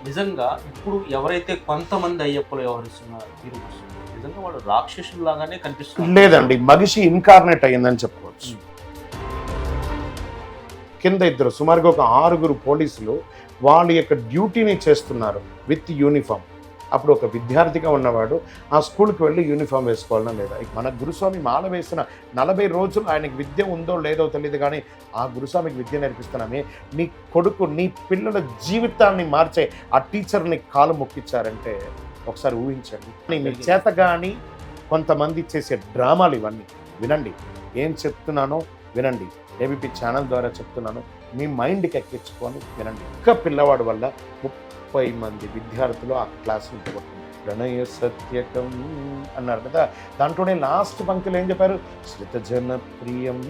నిజంగా ఇప్పుడు ఎవరైతే కొంతమంది అయ్యప్పలు వ్యవహరిస్తున్నారు తీరు నిజంగా వాళ్ళు రాక్షసులాగానే కనిపిస్తున్నారు. లేదండి, మనిషి ఇన్కార్నేట్ అయ్యిందని చెప్పుకోవచ్చు. కింద ఇద్దరు సుమారుగా ఒక 6 పోలీసులు వాళ్ళ యొక్క డ్యూటీని చేస్తున్నారు విత్ యూనిఫామ్. అప్పుడు ఒక విద్యార్థిగా ఉన్నవాడు ఆ స్కూల్కి వెళ్ళి యూనిఫామ్ వేసుకోవాలన్నా లేదా? మన గురుస్వామి మాల వేసిన 40 రోజులు ఆయనకి విద్య ఉందో లేదో తెలియదు, కానీ ఆ గురుస్వామికి విద్య నేర్పిస్తున్నామే. నీ కొడుకు, నీ పిల్లల జీవితాన్ని మార్చే ఆ టీచర్ని కాలు మొక్కిచ్చారంటే ఒకసారి ఊహించండి. మీ చేత కానీ కొంతమంది చేసే డ్రామాలు ఇవన్నీ వినండి. ఏం చెప్తున్నానో వినండి. ఏబీపీ ఛానల్ ద్వారా చెప్తున్నాను, మీ మైండ్కి ఎక్కించుకొని వినండి. ఒక్క పిల్లవాడు వల్ల 30 మంది విద్యార్థులు ఆ క్లాస్ని పోగొట్టింది. ప్రణయ సత్యకం అన్నారు కదా, దాంట్లోనే లాస్ట్ పంక్తులు ఏం చెప్పారు? శ్రుతజన ప్రియం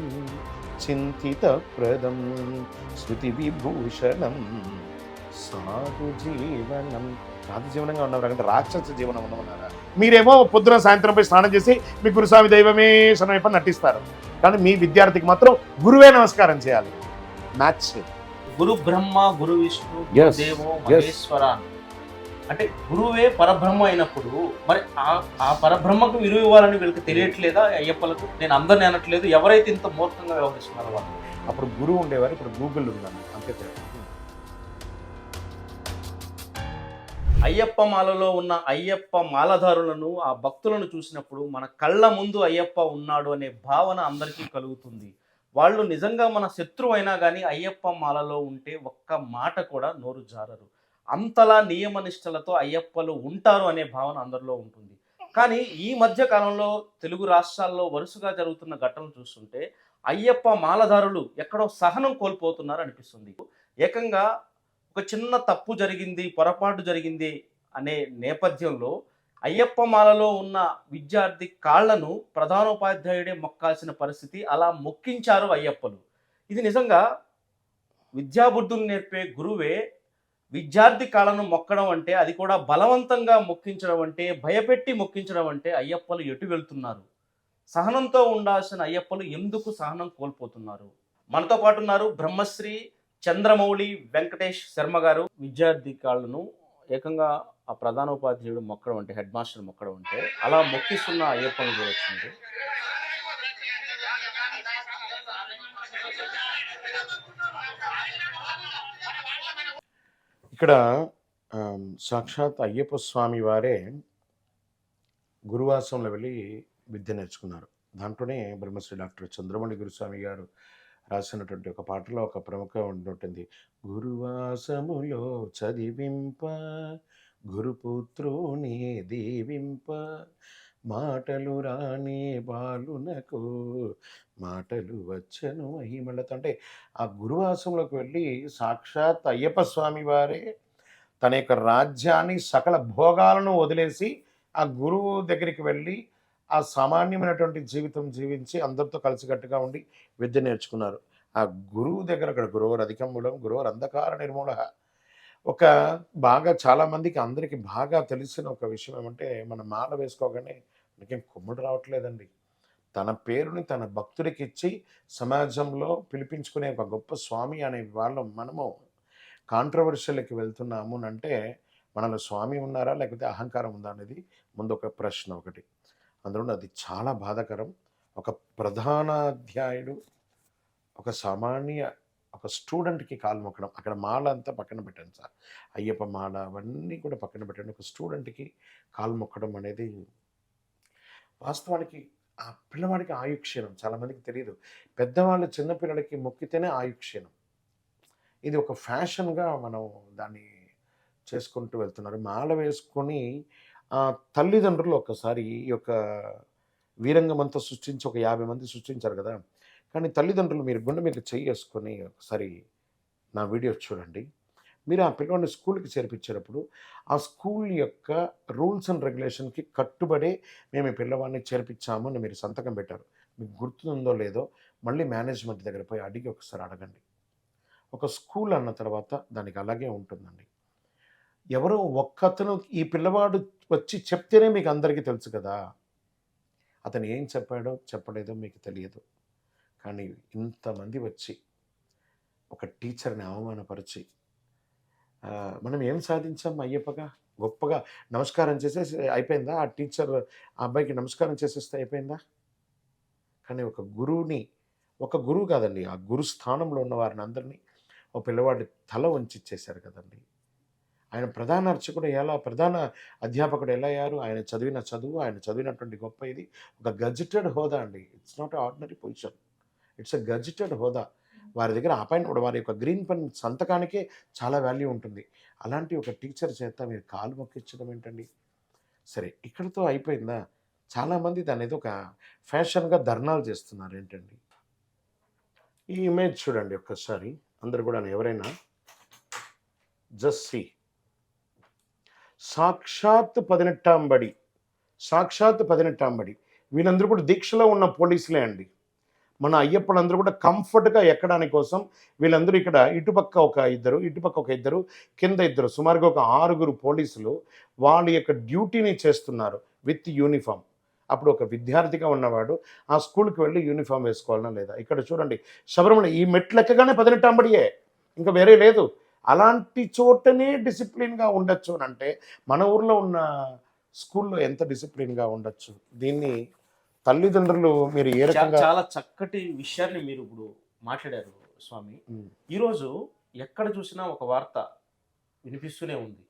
చింతిత ప్రదం శృతి విభూషణం సాధు జీవనం. సాధు జీవనంగా ఉన్నారు అంటే రాక్షస జీవనం ఉన్నమన్నారా? మీరేమో పొద్దున సాయంత్రం పోయి స్నానం చేసి మీ గురుస్వామి దైవమే శరణమైపని నటిస్తారు, కానీ మీ విద్యార్థికి మాత్రం గురువే నమస్కారం చేయాలి. మ్యాచ్ గురు బ్రహ్మ గురు విష్ణు దేవో మహేశ్వర అంటే గురువే పరబ్రహ్మ అయినప్పుడు మరి ఆ పరబ్రహ్మకు విలువ ఇవ్వాలని వీళ్ళకి తెలియట్లేదా అయ్యప్పలకు? నేను అందరిని అనట్లేదు, ఎవరైతే ఇంత మూర్ఖంగా వ్యవహరిస్తున్నారో వాళ్ళు. అప్పుడు గురువు ఉండేవారు, ఇప్పుడు గూగుల్ ఉన్నాను అంతే. అయ్యప్ప మాలలో ఉన్న అయ్యప్ప మాలధారులను, ఆ భక్తులను చూసినప్పుడు మన కళ్ళ ముందు అయ్యప్ప ఉన్నాడు అనే భావన అందరికీ కలుగుతుంది. వాళ్ళు నిజంగా మన శత్రువు అయినా కానీ అయ్యప్ప మాలలో ఉంటే ఒక్క మాట కూడా నోరు జారరు. అంతలా నియమనిష్టలతో అయ్యప్పలు ఉంటారు అనే భావన అందరిలో ఉంటుంది. కానీ ఈ మధ్య కాలంలో తెలుగు రాష్ట్రాల్లో వరుసగా జరుగుతున్న ఘటనలు చూస్తుంటే అయ్యప్ప మాలధారులు ఎక్కడో సహనం కోల్పోతున్నారు అనిపిస్తుంది. ఏకంగా ఒక చిన్న తప్పు జరిగింది, పొరపాటు జరిగింది అనే నేపథ్యంలో అయ్యప్ప మాలలో ఉన్న విద్యార్థి కాళ్లను ప్రధానోపాధ్యాయుడే మొక్కాల్సిన పరిస్థితి, అలా మొక్కించారు అయ్యప్పలు. ఇది నిజంగా విద్యాబుద్ధులు నేర్పే గురువే విద్యార్థి కాళ్లను మొక్కడం అంటే, అది కూడా బలవంతంగా మొక్కించడం అంటే, భయపెట్టి మొక్కించడం అంటే అయ్యప్పలు ఎటు వెళ్తున్నారు? సహనంతో ఉండాల్సిన అయ్యప్పలు ఎందుకు సహనం కోల్పోతున్నారు? మనతో పాటు ఉన్నారు బ్రహ్మశ్రీ చంద్రమౌళి వెంకటేష్ శర్మ గారు. విద్యార్థి కాళ్ళను ఏకంగా ఆ ప్రధానోపాధ్యాయుడు మొక్కడం అంటే, హెడ్ మాస్టర్ మొక్కడం అంటే, అలా మొక్కిస్తున్న అయ్యప్పని చూడొచ్చు. ఇక్కడ సాక్షాత్ అయ్యప్ప స్వామి వారే గురువాసంలో వెళ్ళి విద్య నేర్చుకున్నారు. దాంట్లోనే బ్రహ్మశ్రీ డాక్టర్ చంద్రమౌళి గురుస్వామి గారు రాసినటువంటి ఒక పాటలో ఒక ప్రముఖ ఉంటుంది. గురువాసములో చదివింప గురుపుత్రుని దీవింప మాటలు రాని బాలునకు మాటలు వచ్చను మహిమలతో. అంటే ఆ గురువాసంలోకి వెళ్ళి సాక్షాత్ అయ్యప్ప స్వామి వారే తన యొక్క రాజ్యాన్ని, సకల భోగాలను వదిలేసి ఆ గురువు దగ్గరికి వెళ్ళి ఆ సామాన్యమైనటువంటి జీవితం జీవించి అందరితో కలిసికట్టుగా ఉండి విద్య నేర్చుకున్నారు. ఆ గురువు దగ్గర అక్కడ గురువురు అధికమూలం గురువురు అంధకార నిర్మూల. ఒక బాగా చాలామందికి అందరికీ బాగా తెలిసిన ఒక విషయం ఏమంటే, మన మాల వేసుకోగానే మనకేం కొమ్ముడు రావట్లేదండి. తన పేరుని తన భక్తుడికి ఇచ్చి సమాజంలో పిలిపించుకునే ఒక గొప్ప స్వామి అనే వాళ్ళం మనము కాంట్రవర్షియల్కి వెళ్తున్నాము అంటే, మనలో స్వామి ఉన్నారా లేకపోతే అహంకారం ఉందా అనేది ముందు ఒక ప్రశ్న ఒకటి. అందులో అది చాలా బాధాకరం. ఒక ప్రధానాధ్యాయుడు ఒక సామాన్య ఒక స్టూడెంట్కి కాలు మొక్కడం, అక్కడ మాల అంతా పక్కన పెట్టండి సార్, అయ్యప్ప మాల అవన్నీ కూడా పక్కన పెట్టండి, ఒక స్టూడెంట్కి కాలు మొక్కడం అనేది వాస్తవానికి ఆ పిల్లవాడికి ఆయుక్షీణం. చాలామందికి తెలియదు, పెద్దవాళ్ళు చిన్నపిల్లలకి మొక్కితేనే ఆయుక్షీణం. ఇది ఒక ఫ్యాషన్గా మనం దాన్ని చేసుకుంటూ వెళ్తున్నారు. మాల వేసుకొని తల్లిదండ్రులు ఒక్కసారి ఈ యొక్క వీరంగమంతా సృష్టించి ఒక 50 మంది సృష్టించారు కదా, కానీ తల్లిదండ్రులు మీరు గుండె మీద చెయ్యి వేసుకొని ఒకసారి నా వీడియో చూడండి. మీరు ఆ పిల్లవాడిని స్కూల్కి చేర్పించేటప్పుడు ఆ స్కూల్ యొక్క రూల్స్ అండ్ రెగ్యులేషన్కి కట్టుబడే మేము ఈ పిల్లవాడిని చేర్పించాము అని మీరు సంతకం పెట్టారు. మీకు గుర్తుందో లేదో మళ్ళీ మేనేజ్మెంట్ దగ్గర పోయి అడిగి ఒకసారి అడగండి. ఒక స్కూల్ అన్న తర్వాత దానికి అలాగే ఉంటుందండి. ఎవరో ఒక్కతను ఈ పిల్లవాడు వచ్చి చెప్తేనే మీకు అందరికీ తెలుసు కదా, అతను ఏం చెప్పాడో చెప్పలేదో మీకు తెలియదు. కానీ ఇంతమంది వచ్చి ఒక టీచర్ని అవమానపరిచి మనం ఏం సాధించాం అయ్యప్పగా? గొప్పగా నమస్కారం చేసేసి అయిపోయిందా? ఆ టీచర్ ఆ అబ్బాయికి నమస్కారం చేసేస్తే అయిపోయిందా? కానీ ఒక గురువు కాదండి, ఆ గురు స్థానంలో ఉన్న వారిని అందరినీ ఓ పిల్లవాడి తల వంచిచ్చేశారు కదండి. ఆయన ప్రధాన అధ్యాపకుడు ఎలా అయ్యారు? ఆయన చదివిన చదువు, ఆయన చదివినటువంటి గొప్ప ఇది ఒక గజెటెడ్ హోదా అండి. It's not ordinary position. It's a gazetted హోదా. వారి దగ్గర అపాయింట్‌మెంట్, వారి యొక్క గ్రీన్ పెన్ సంతకానికే చాలా వాల్యూ ఉంటుంది. అలాంటి ఒక టీచర్ చేత మీరు కాలు మొక్కించడం ఏంటండి? సరే, ఇక్కడితో అయిపోయిందా? చాలామంది దాన్నేదో ఒక ఫ్యాషన్‌గా ధర్నాలు చేస్తున్నారు ఏంటండి? ఈ ఇమేజ్ చూడండి ఒక్కసారి. అందరూ గూడాను ఎవరైనా జస్ట్ సీ. సాక్షాత్ 18వ బడి. సాక్షాత్ 18వ బడి. వీళ్ళందరూ కూడా దీక్షలో ఉన్న పోలీసులే అండి. మన అయ్యప్పలందరూ కూడా కంఫర్ట్‌గా ఎక్కడానికి కోసం వీళ్ళందరూ ఇక్కడ ఇటుపక్క ఒక ఇద్దరు, కింద ఇద్దరు, సుమారుగా ఒక 6 పోలీసులు వాళ్ళ యొక్క డ్యూటీని చేస్తున్నారు విత్ యూనిఫామ్. అప్పుడు ఒక విద్యార్థిగా ఉన్నవాడు ఆ స్కూల్‌కి వెళ్ళి యూనిఫామ్ వేసుకోవాలనా లేదా? ఇక్కడ చూడండి, శబరిమల ఈ మెట్లు ఎక్కగానే 18వ బడియే. ఇంకా వేరే లేదు. అలాంటి చోటనే డిసిప్లిన్‌గా ఉండొచ్చు అనంటే మన ఊర్లో ఉన్న స్కూల్‌లో ఎంత డిసిప్లిన్‌గా ఉండొచ్చు? దీన్ని తల్లిదండ్రులు మీరు ఏ రకంగా చాలా చక్కటి విషయాన్ని మీరు ఇప్పుడు మాట్లాడారు స్వామి. హ్మ్. ఈరోజు ఎక్కడ చూసినా ఒక వార్త వినిపిస్తూనే ఉంది.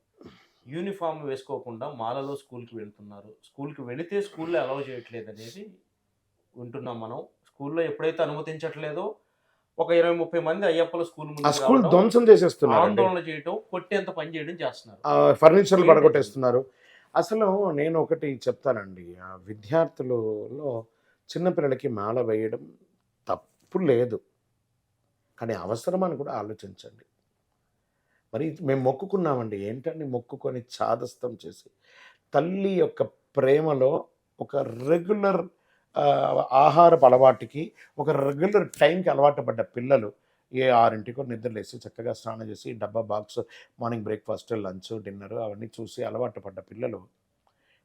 యూనిఫామ్ వేసుకోకుండా మాలలో స్కూల్‌కి వెళ్తున్నారు. స్కూల్‌కి వెళితే స్కూల్‌లో అలౌ చేయట్లేదు అనేది వింటున్నాం మనం. స్కూల్‌లో ఎప్పుడైతే అనుమతించట్లేదో ఒక 20, 30 మంది అయ్యప్పలు స్కూల్ ఆ ముందుకు స్కూల్ రావడం, ధ్వంసం చేసేస్తున్నారు. ఆందోళన చేయటం, కొట్టేంత పని చేయడం చేస్తున్నారు. ఫర్నిచర్లు ఏంటది? పడగొట్టేస్తున్నారు. అసలు నేను ఒకటి చెప్తానండి. ఆ విద్యార్థులలో చిన్న పిల్లలకి మాల వేయడం తప్పు లేదు. కానీ అవసరమని కూడా ఆలోచించండి. మరి మేము మొక్కుకున్నామండి. ఏంటండి మొక్కుకొని చాదస్తం చేసి, తల్లి యొక్క ప్రేమలో ఒక రెగ్యులర్ ఆహారపు అలవాటుకి, ఒక రెగ్యులర్ టైంకి అలవాటు పడ్డ పిల్లలు 6కో నిద్రలేసి చక్కగా స్నానం చేసి డబ్బా box, morning breakfast, lunch, dinner అవన్నీ చూసి అలవాటు పడ్డ పిల్లలు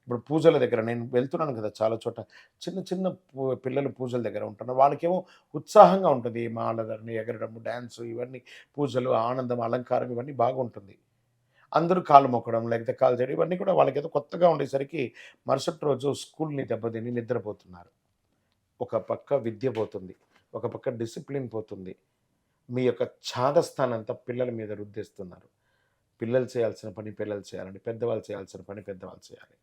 ఇప్పుడు పూజల దగ్గర నేను వెళ్తున్నాను కదా చాలా చోట. చిన్న చిన్న పిల్లలు పూజల దగ్గర ఉంటున్నారు. వాళ్ళకేమో ఉత్సాహంగా ఉంటుంది. మాలలని ఎగరడం, డాన్స్, ఇవన్నీ పూజలు, ఆనందం, అలంకారం ఇవన్నీ బాగుంటుంది. అందరూ కాళ్ళు మొక్కడం, లేకపోతే కాళ్ళు చేయడం ఇవన్నీ కూడా వాళ్ళకేదో కొత్తగా ఉండేసరికి మరుసటి రోజు స్కూల్‌ని దెబ్బతిని నిద్రపోతున్నారు. ఒక పక్క విద్య పోతుంది. ఒక పక్క డిసిప్లిన్ పోతుంది. మీ యొక్క ఛాదస్థానంతా పిల్లల మీద రుద్దేస్తున్నారు. పిల్లలు చేయాల్సిన పని పిల్లలు చేయాలండి. పెద్దవాళ్ళు చేయాల్సిన పని పెద్దవాళ్ళు చేయాలి.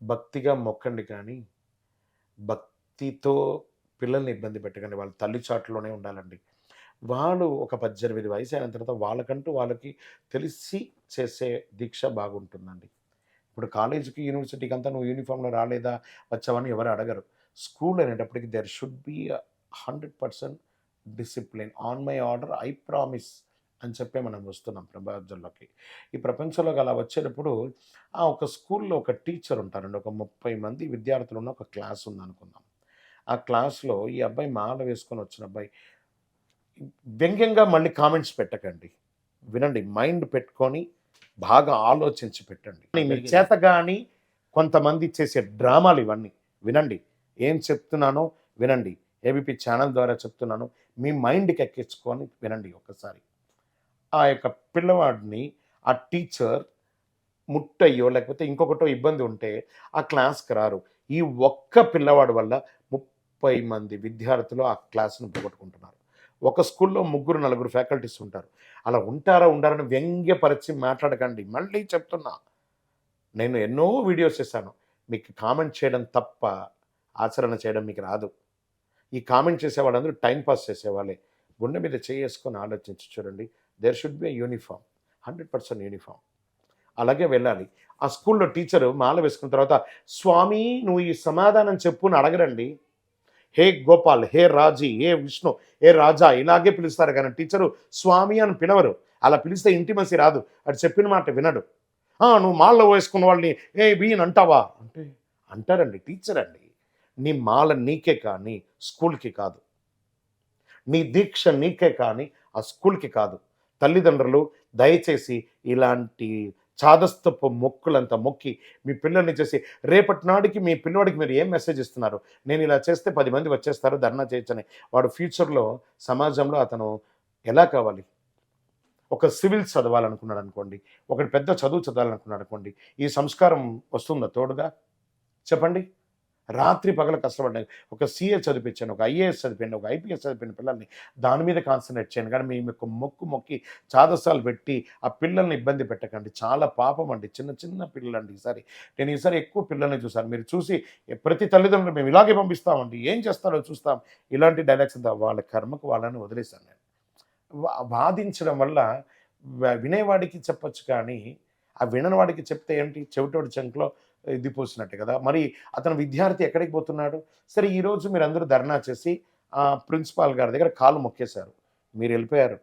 భక్తిగా మొక్కండి కానీ, భక్తితో పిల్లల్ని ఇబ్బంది పెట్టకండి. వాళ్ళు తల్లి చాటులోనే ఉండాలండి. వాళ్ళు ఒక 18 వయసు అయిన తర్వాత వాళ్ళకంటూ వాళ్ళకి తెలిసి చేసే దీక్ష బాగుంటుందండి. ఇప్పుడు కాలేజీకి, యూనివర్సిటీకి అంతా నువ్వు యూనిఫామ్‌లో రాలేదా, వచ్చావని ఎవరు అడగరు. స్కూల్ అనేటప్పటికి there should be 100% discipline. On my order I promise అని చెప్పే మనం వస్తున్నాం ప్రపంచంలోకి. ఈ ప్రపంచంలోకి అలా వచ్చేటప్పుడు ఒక స్కూల్‌లో ఒక టీచర్ ఉంటారండి. ఒక 30 మంది విద్యార్థులు ఉన్న ఒక క్లాస్ ఉందనుకుందాం. ఆ క్లాస్‌లో ఈ అబ్బాయి మాల వేసుకొని వచ్చిన అబ్బాయి వ్యంగ్యంగా మళ్ళీ కామెంట్స్ పెట్టకండి. వినండి, మైండ్ పెట్టుకొని బాగా ఆలోచించి పెట్టండి. మీ చేతగాని కొంతమంది చేసే డ్రామాలు ఇవన్నీ. వినండి, ఏం చెప్తున్నానో వినండి. ఏబీపీ ఛానల్ ద్వారా చెప్తున్నాను. మీ మైండ్‌కి ఎక్కించుకొని వినండి ఒక్కసారి. ఆ యొక్క పిల్లవాడిని ఆ టీచర్ ముట్టయ్యో లేకపోతే ఇంకొకటో ఇబ్బంది ఉంటే ఆ క్లాస్‌కి రారు. ఈ ఒక్క పిల్లవాడి వల్ల 30 మంది విద్యార్థులు ఆ క్లాస్‌ని పోగొట్టుకుంటున్నారు. ఒక స్కూల్‌లో 3, 4 ఫ్యాకల్టీస్ ఉంటారు. అలా ఉంటారా, ఉండారని వ్యంగ్యపరిచి మాట్లాడకండి. మళ్ళీ చెప్తున్నా. నేను ఎన్నో వీడియోస్ చేశాను. మీకు కామెంట్ చేయడం తప్ప ఆచరణ చేయడం మీకు రాదు. ఈ కామెంట్ చేసేవాళ్ళందరూ టైమ్ పాస్ చేసేవాళ్ళే. గుండె మీద చేసుకొని ఆలోచించి చూడండి. There should be a uniform. 100% uniform. అలాగే వెళ్ళాలి. ఆ స్కూల్‌లో టీచరు మాల వేసుకున్న తర్వాత, "స్వామి నువ్వు ఈ సమాధానం చెప్పు" అని అడగరండి. హే గోపాల్, హే రాజీ, హే విష్ణు, హే రాజా ఇలాగే పిలుస్తారు కానీ టీచరు స్వామి అని పిలవరు. అలా పిలిస్తే ఇంటిమసీ రాదు. అటు చెప్పిన మాట వినడు. "నువ్వు మాలలో వేసుకున్న వాళ్ళని ఏ బీన్ అంటావా" అంటే అంటారండి. టీచర్ అండి. నీ మాల నీకే కానీ స్కూల్‌కి కాదు. నీ దీక్ష నీకే కానీ ఆ స్కూల్‌కి కాదు. తల్లిదండ్రులు దయచేసి ఇలాంటి చాదస్తపు మొక్కులంతా మొక్కి మీ పిల్లల్ని చేసి రేపటి నాటికి మీ పిల్లవాడికి మీరు ఏం మెసేజ్ ఇస్తున్నారు? నేను ఇలా చేస్తే 10 మంది వచ్చేస్తారు ధర్నా చేయొచ్చని. వాడు ఫ్యూచర్‌లో సమాజంలో అతను ఎలా కావాలి? ఒక సివిల్స్ చదవాలనుకున్నాడు అనుకోండి, ఒకడు పెద్ద చదువు చదవాలనుకున్నాడు అనుకోండి, ఈ సంస్కారం వస్తుందా తోడుగా? చెప్పండి. రాత్రి పగలు కష్టపడ్డాను. ఒక సీఏ చదివిపించాను, ఒక ఐఏఎస్ చదివాను, ఒక ఐపీఎస్ చదివిన పిల్లల్ని దాని మీద కాన్సంట్రేట్ చేయండి. కానీ మీ యొక్క మొక్కి చాదస్తాలు పెట్టి ఆ పిల్లల్ని ఇబ్బంది పెట్టకండి. చాలా పాపం అండి. చిన్న చిన్న పిల్లలండి. నేను ఈసారి ఎక్కువ పిల్లల్ని చూసాను. మీరు చూసి ప్రతి తల్లిదండ్రులు మేము ఇలాగే పంపిస్తామండి. ఏం చేస్తారో చూస్తాం. ఇలాంటి డైలాగ్స్ అంతా వాళ్ళ కర్మకు వాళ్ళని వదిలేశాను నేను. వాదించడం వల్ల వినేవాడికి చెప్పొచ్చు కానీ, ఆ విననివాడికి చెప్తే ఏంటి? చెవిటోడి చెంకలో ఇది పోసినట్టే కదా! మరి అతను విద్యార్థి ఎక్కడికి పోతున్నాడు? సరే ఈరోజు మీరందరూ ధర్నా చేసి ప్రిన్సిపాల్ గారి దగ్గర కాళ్ళు మొక్కేశారు. మీరెళ్ళిపోయారు.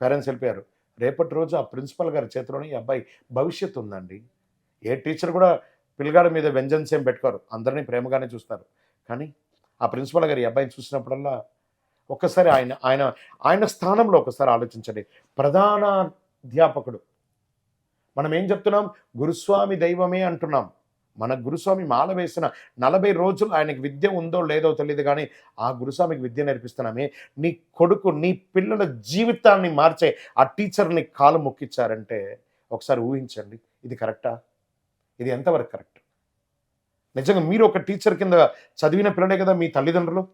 పేరెంట్స్ వెళ్ళిపోయారు. రేపటి రోజు ఆ ప్రిన్సిపాల్ గారి చేతిలోనే ఈ అబ్బాయి భవిష్యత్తు ఉందండి. ఏ టీచర్ కూడా పిల్లగాడి మీద వెంజన్స్ ఏం పెట్టుకోరు. అందరిని ప్రేమగానే చూస్తారు. కానీ ఆ ప్రిన్సిపాల్ గారు ఈ అబ్బాయిని చూసినప్పుడల్లా ఒక్కసారి ఆయన ఆయన ఆయన స్థానంలో ఒకసారి ఆలోచించండి. ప్రధానాధ్యాపకుడు. మనం ఏం చెప్తున్నాం? గురుస్వామి దైవమే అంటున్నాం. మన గురుస్వామి మాల వేసిన 40 రోజులు ఆయనకి విద్య ఉందో లేదో తెలియదు కానీ, ఆ గురుస్వామికి విద్య నేర్పిస్తున్నామే. నీ కొడుకు, నీ పిల్లల జీవితాన్ని మార్చే ఆ టీచర్‌ని కాలు మొక్కిచ్చారంటే ఒకసారి ఊహించండి. ఇది కరెక్టా? ఇది ఎంతవరకు కరెక్ట్? నిజంగా మీరు ఒక టీచర్ కింద చదివిన పిల్లలే కదా మీ తల్లిదండ్రులు?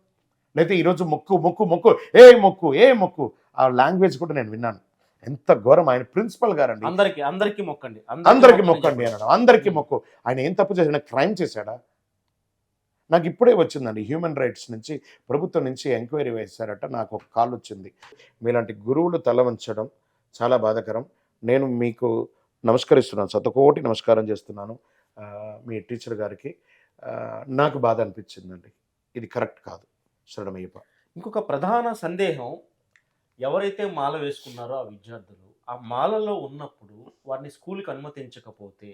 లేతే ఈరోజు మొక్కు, మొక్కు, మొక్కు, ఏ మొక్కు, ఏ మొక్కు. ఆ లాంగ్వేజ్ కూడా నేను విన్నాను. ఎంత ఘోరం! ఆయన ప్రిన్సిపల్ గారండి. అందరికి మొక్కండి, అందరికి మొక్కండి అనడం. అందరికి మొక్కు. ఆయన ఏం తప్పు చేశాడు? క్రైమ్ చేశాడా? నాకు ఇప్పుడే వచ్చిందండి హ్యూమన్ రైట్స్ నుంచి, ప్రభుత్వం నుంచి ఎంక్వైరీ వేశారట. నాకు ఒక కాల్ వచ్చింది. మీలాంటి గురువులు తల వంచడం చాలా బాధాకరం. నేను మీకు నమస్కరిస్తున్నాను. శతకోటి నమస్కారం చేస్తున్నాను మీ టీచర్ గారికి. నాకు బాధ అనిపించిందండి. ఇది కరెక్ట్ కాదు. శరణమయ్యప్ప. ఇంకొక ప్రధాన సందేహం, ఎవరైతే మాల వేసుకున్నారో ఆ విద్యార్థులు ఆ మాలలో ఉన్నప్పుడు వారిని స్కూల్కి అనుమతించకపోతే,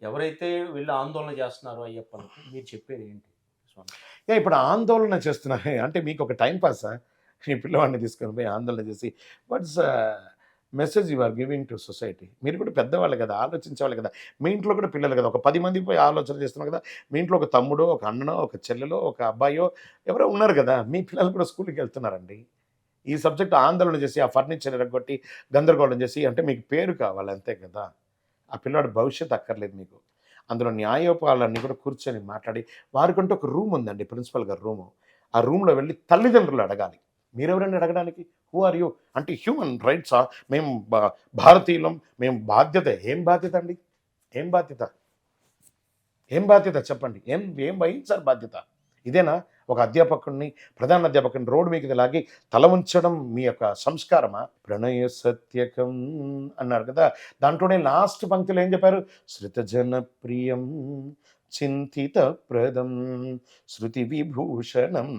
ఎవరైతే వీళ్ళు ఆందోళన చేస్తున్నారో అయ్యప్పనికి మీరు చెప్పేది ఏంటి స్వామి? ఇప్పుడు ఆందోళన చేస్తున్నారు అంటే మీకు ఒక టైం పాసా? ఈ పిల్లవాడిని తీసుకొని పోయి ఆందోళన చేసి what's message you are giving to society? మీరు కూడా పెద్దవాళ్ళు కదా, ఆలోచించేవాళ్ళు కదా. మీ ఇంట్లో కూడా పిల్లలు కదా, ఒక 10 మంది పోయి ఆలోచన చేస్తున్నారు కదా. మీ ఇంట్లో ఒక తమ్ముడో, ఒక అన్ననో, ఒక చెల్లెలో, ఒక అబ్బాయో ఎవరో ఉన్నారు కదా. మీ పిల్లలు కూడా స్కూల్కి వెళ్తున్నారండి. ఈ సబ్జెక్ట్ ఆందోళన చేసి ఆ ఫర్నిచర్ ఎరగొట్టి గందరగోళం చేసి అంటే మీకు పేరు కావాలి అంతే కదా. ఆ పిల్లాడు భవిష్యత్తు అక్కర్లేదు మీకు. అందులో న్యాయోపాలన్నీ కూడా కూర్చొని మాట్లాడి, వారికంటూ ఒక రూమ్ ఉందండి, ప్రిన్సిపల్ గారి రూము. ఆ రూమ్లో వెళ్ళి తల్లిదండ్రులు అడగాలి. మీరెవరండి అడగడానికి? Who are you? అంటే హ్యూమన్ రైట్సా? మేము భారతీయులం, మేము బాధ్యత. ఏం బాధ్యత అండి? ఏం బాధ్యత? ఏం బాధ్యత చెప్పండి? ఏం ఏం వహించాలి బాధ్యత? ఇదేనా? ఒక అధ్యాపకుడిని, ప్రధాన అధ్యాపకుడిని రోడ్డు మీదకి లాగి తల ఉంచడం మీ యొక్క సంస్కారమా? ప్రణయ సత్యకం అన్నారు కదా. దాంట్లోనే లాస్ట్ పంక్తిలో ఏం చెప్పారు? శృతజన ప్రియం చింతిత ప్రదం శృతి విభూషణం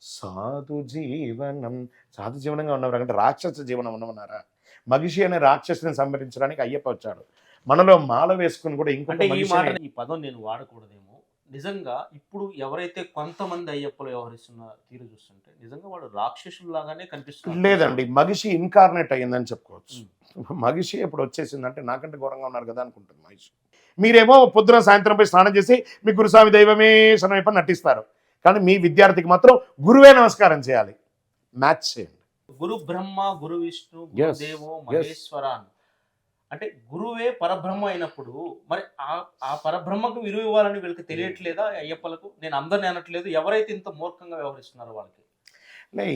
సాధు జీవనం. సాధు జీవనంగా ఉన్నవారు అంటే రాక్షస జీవనం ఉన్నవన్నారా? మగిషి అనే రాక్షసుని సంహరించడానికి అయ్యప్ప వచ్చాడు. మనలో మాల వేసుకుని కూడా ఇంకొక అంటే ఈ మాట, మనిషిని ఈ పదం నేను వాడకూడదేమో. నిజంగా ఇప్పుడు ఎవరైతే కొంతమంది అయ్యప్పలు వ్యవహరిస్తున్న తీరు చూస్తుంటే నిజంగా వాడు రాక్షసుల్లాగానే కనిపిస్తున్నారు. లేదండి. మగిషి ఇన్కార్నేట్ అయ్యిందని చెప్పుకోవచ్చు. మగిషి ఎప్పుడు వచ్చేసిందంటే నాకంటే ఘోరంగా ఉన్నారు కదా అనుకుంటుంది మహిషి. మీరేమో పొద్దున సాయంత్రం పోయి స్నానం చేసి మీ గురుస్వామి దైవమే శరణమయ్యప్ప నటిస్తారు. కానీ మీ విద్యార్థికి మాత్రం గురువే నమస్కారం చేయాలి. మ్యాచ్ చేయండి. గురు బ్రహ్మ, గురు విష్ణు, Yes, గురుదేవో yes. మహేశ్వర అని. అంటే గురువే పరబ్రహ్మ అయినప్పుడు మరి ఆ పరబ్రహ్మకు విలువ ఇవ్వాలని వీళ్ళకి తెలియట్లేదా అయ్యప్పలకు? నేను అందరిని అనట్లేదు, ఎవరైతే ఇంత మూర్ఖంగా వ్యవహరిస్తున్నారో వాళ్ళకి.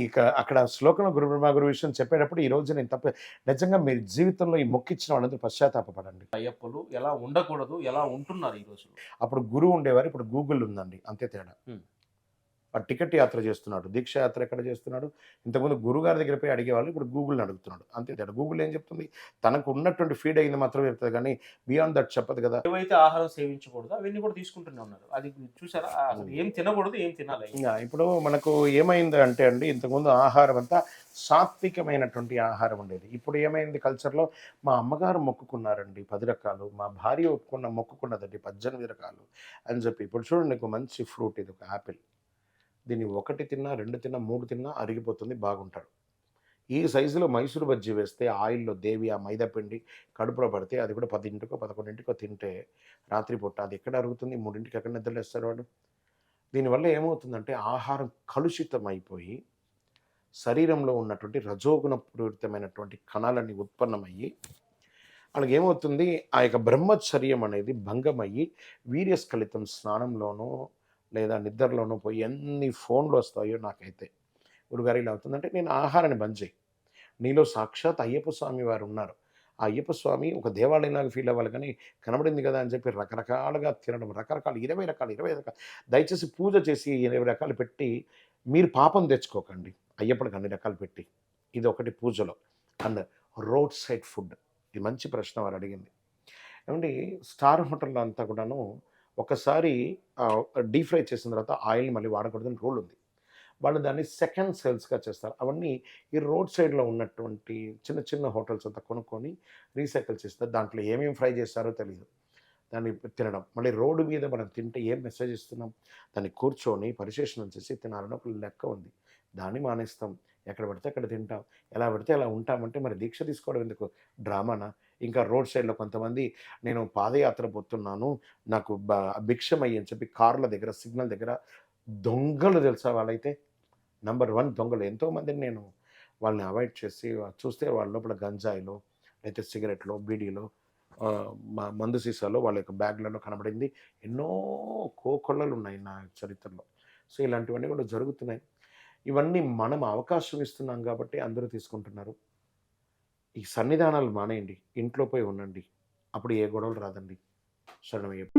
ఇక అక్కడ శ్లోకంలో గురు బ్రహ్మ గురు విష్ణు చెప్పేటప్పుడు ఈ రోజు నేను తప్ప నిజంగా మీ జీవితంలో ఈ మొక్కిచ్చిన వాళ్ళందరూ పశ్చాత్తాపపడండి. అయ్యప్పలు ఎలా ఉండకూడదు, ఎలా ఉంటున్నారు ఈ రోజుల్లో. అప్పుడు గురువు ఉండేవారు, ఇప్పుడు గూగుల్ ఉందండి, అంతే తేడా. ఆ టికెట్ యాత్ర చేస్తున్నాడు, దీక్ష యాత్ర ఎక్కడ చేస్తున్నాడు. ఇంతకుముందు గురుగారి దగ్గర పోయి అడిగేవాళ్ళు, ఇప్పుడు గూగుల్ని అడుగుతున్నాడు, అంతే తేడా. గూగుల్ ఏం చెప్తుంది? తనకు ఉన్నటువంటి ఫీడ్ అయింది మాత్రమే చెప్తుంది కానీ బియాండ్ దట్ చెప్పదు కదా. ఏవైతే ఆహారం సేవించకూడదు అవన్నీ కూడా తీసుకుంటూనే ఉన్నారు. అది చూసారా? అసలు ఏం తినకూడదు, ఏం తినాలి. ఇప్పుడు మనకు ఏమైంది అంటే అండి, ఇంతకుముందు ఆహారం అంతా సాత్వికమైనటువంటి ఆహారం ఉండేది. ఇప్పుడు ఏమైంది కల్చర్లో? మా అమ్మగారు మొక్కుకున్నారండి 10 రకాలు, మా భార్య మొక్కుకున్నదండి 18 రకాలు అని చెప్పి. ఇప్పుడు చూడండి, ఒక మంచి ఫ్రూట్, ఇది ఒక యాపిల్. దీన్ని 1 తిన్నా, 2 తిన్నా, 3 తిన్నా అరిగిపోతుంది, బాగుంటాడు. ఈ సైజులో మైసూర్ బజ్జీ వేస్తే ఆయిల్‌లో దేవి ఆ మైదా పిండి కడుపులో పడితే అది కూడా 10కో, 11కో తింటే రాత్రిపూట అది ఎక్కడ అరుగుతుంది? 3కి ఎక్కడ నిద్రలేస్తాడు వాడు? దీనివల్ల ఏమవుతుందంటే ఆహారం కలుషితమైపోయి శరీరంలో ఉన్నటువంటి రజోగుణ పూరితమైనటువంటి కణాలన్నీ ఉత్పన్నమయ్యి వాళ్ళకేమవుతుంది ఆ యొక్క బ్రహ్మచర్యం అనేది భంగమయ్యి వీర్యస్ఖలితం స్నానంలోనో లేదా నిద్రలోనో పోయి ఎన్ని ఫోన్లు వస్తాయో నాకైతే గురుగారు ఇలా అవుతుందంటే నేను ఆహారాన్ని బంద్ చేయి. నీలో సాక్షాత్ అయ్యప్ప స్వామి వారు ఉన్నారు. ఆ అయ్యప్ప స్వామి ఒక దేవాలయంలాగా ఫీల్ అవ్వాలి కానీ కనబడింది కదా అని చెప్పి రకరకాలుగా తినడం రకరకాలు 20 రకాలు 20 రకాలు దయచేసి పూజ చేసి 20 రకాలు పెట్టి మీరు పాపం తెచ్చుకోకండి అయ్యప్పడికి అన్ని రకాలు పెట్టి. ఇది ఒకటి పూజలో. అండ్ రోడ్ సైడ్ ఫుడ్ ఇది మంచి ప్రశ్న వారు అడిగింది. ఏమండి స్టార్ హోటల్లో అంతా కూడాను ఒకసారి డీప్ ఫ్రై చేసిన తర్వాత ఆయిల్‌ని మళ్ళీ వాడకూడదని రూల్ ఉంది. వాళ్ళు దాన్ని సెకండ్ సేల్స్‌గా చేస్తారు. అవన్నీ ఈ రోడ్ సైడ్‌లో ఉన్నటువంటి చిన్న చిన్న హోటల్స్ అంతా కొనుక్కొని రీసైకిల్ చేస్తారు. దాంట్లో ఏమేమి ఫ్రై చేస్తారో తెలీదు. దాన్ని తినడం. మళ్ళీ రోడ్డు మీద మనం తింటే ఏం మెసేజ్ ఇస్తున్నాం? దాన్ని కూర్చొని పరిశేషణం చేసి తినాలని ఒక లెక్క ఉంది. దాన్ని మానేస్తాం. ఎక్కడ పడితే అక్కడ తింటాం. ఎలా పడితే అలా ఉంటామంటే మరి దీక్ష తీసుకోవడం ఎందుకు? డ్రామానా? ఇంకా రోడ్ సైడ్‌లో కొంతమంది నేను పాదయాత్ర పోతున్నాను. నాకు భిక్షమయ్యి అని చెప్పి కార్ల దగ్గర, సిగ్నల్ దగ్గర దొంగలు తెలుసా వాళ్ళైతే? నంబర్ 1 దొంగలు. ఎంతోమందిని నేను వాళ్ళని అవాయిడ్ చేసి చూస్తే వాళ్ళ లోపల గంజాయిలో, లేతే సిగరెట్‌లో, బీడీలో మందు సీసాలో వాళ్ళ యొక్క బ్యాగ్‌లలో కనబడింది. ఎన్నో కోకొల్లలున్నాయి నా చరిత్రలో. సో, ఇలాంటివన్నీ కూడా జరుగుతున్నాయి. ఇవన్నీ మనం అవకాశం ఇస్తున్నాం కాబట్టి అందరూ తీసుకుంటున్నారు. ఈ సన్నిధానాలు మానేయండి. ఇంట్లో పోయి ఉండండి. అప్పుడు ఏ గొడవలు రాదండి. శరణమయ్యప్ప.